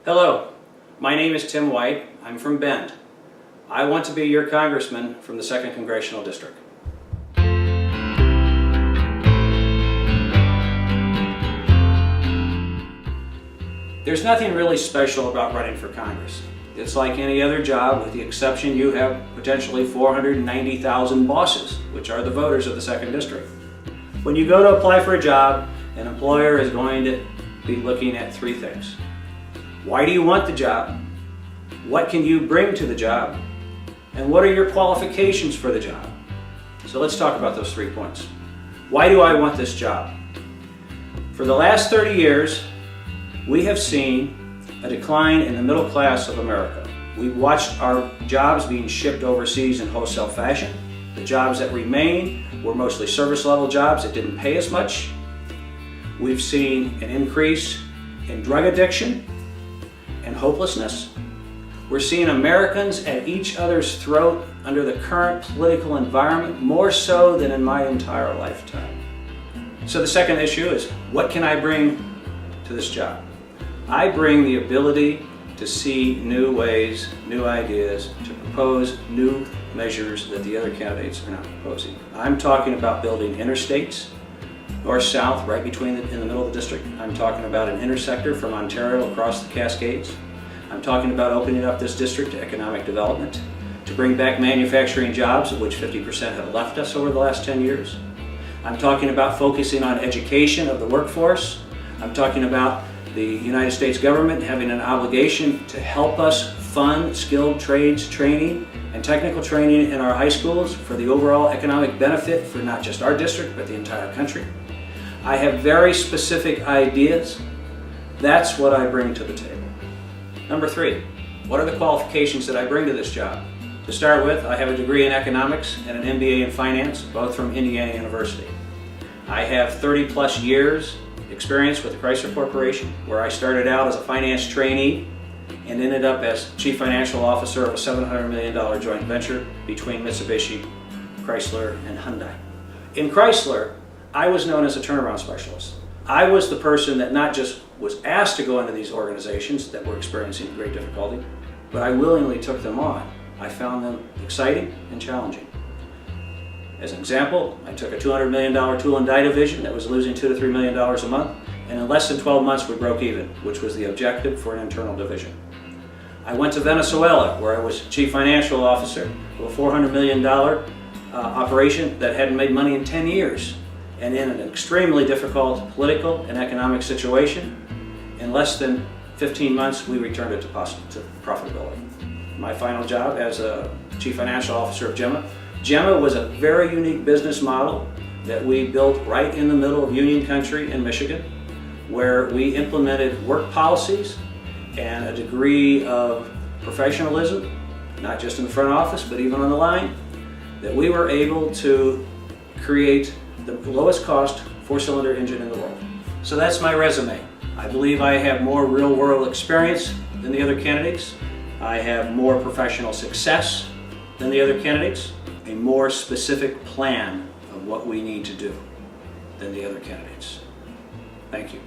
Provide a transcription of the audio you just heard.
Hello, my name is Tim White. I'm from Bend. I want to be your congressman from the 2nd Congressional District. There's nothing really special about running for Congress. It's like any other job, with the exception you have potentially 490,000 bosses, which are the voters of the 2nd District. When you go to apply for a job, an employer is going to be looking at three things. Why do you want the job? What can you bring to the job? And what are your qualifications for the job? So let's talk about those 3 points. Why do I want this job? For the last 30 years, we have seen a decline in the middle class of America. We've watched our jobs being shipped overseas in wholesale fashion. The jobs that remain were mostly service level jobs that didn't pay as much. We've seen an increase in drug addiction and hopelessness. We're seeing Americans at each other's throat under the current political environment, more so than in my entire lifetime. So the second issue is, what can I bring to this job? I bring the ability to see new ways, new ideas, to propose new measures that the other candidates are not proposing. I'm talking about building interstates, north-south, right between in the middle of the district. I'm talking about an intersector from Ontario across the Cascades. I'm talking about opening up this district to economic development, to bring back manufacturing jobs, of which 50% have left us over the last 10 years. I'm talking about focusing on education of the workforce. I'm talking about the United States government having an obligation to help us fund skilled trades training and technical training in our high schools for the overall economic benefit for not just our district, but the entire country. I have very specific ideas. That's what I bring to the table. Number 3, what are the qualifications that I bring to this job? To start with, I have a degree in economics and an MBA in finance, both from Indiana University. I have 30+ years experience with the Chrysler Corporation, where I started out as a finance trainee and ended up as Chief Financial Officer of a $700 million joint venture between Mitsubishi, Chrysler, and Hyundai. In Chrysler, I was known as a turnaround specialist. I was the person that not just was asked to go into these organizations that were experiencing great difficulty, but I willingly took them on. I found them exciting and challenging. As an example, I took a $200 million tool and die division that was losing $2 to $3 million a month, and in less than 12 months we broke even, which was the objective for an internal division. I went to Venezuela, where I was Chief Financial Officer of a $400 million operation that hadn't made money in 10 years. And in an extremely difficult political and economic situation, in less than 15 months, we returned it to profitability. My final job as a Chief Financial Officer of Gemma was a very unique business model that we built right in the middle of Union Country in Michigan, where we implemented work policies and a degree of professionalism, not just in the front office, but even on the line, that we were able to create the lowest cost 4-cylinder engine in the world. So that's my resume. I believe I have more real-world experience than the other candidates. I have more professional success than the other candidates, a more specific plan of what we need to do than the other candidates. Thank you.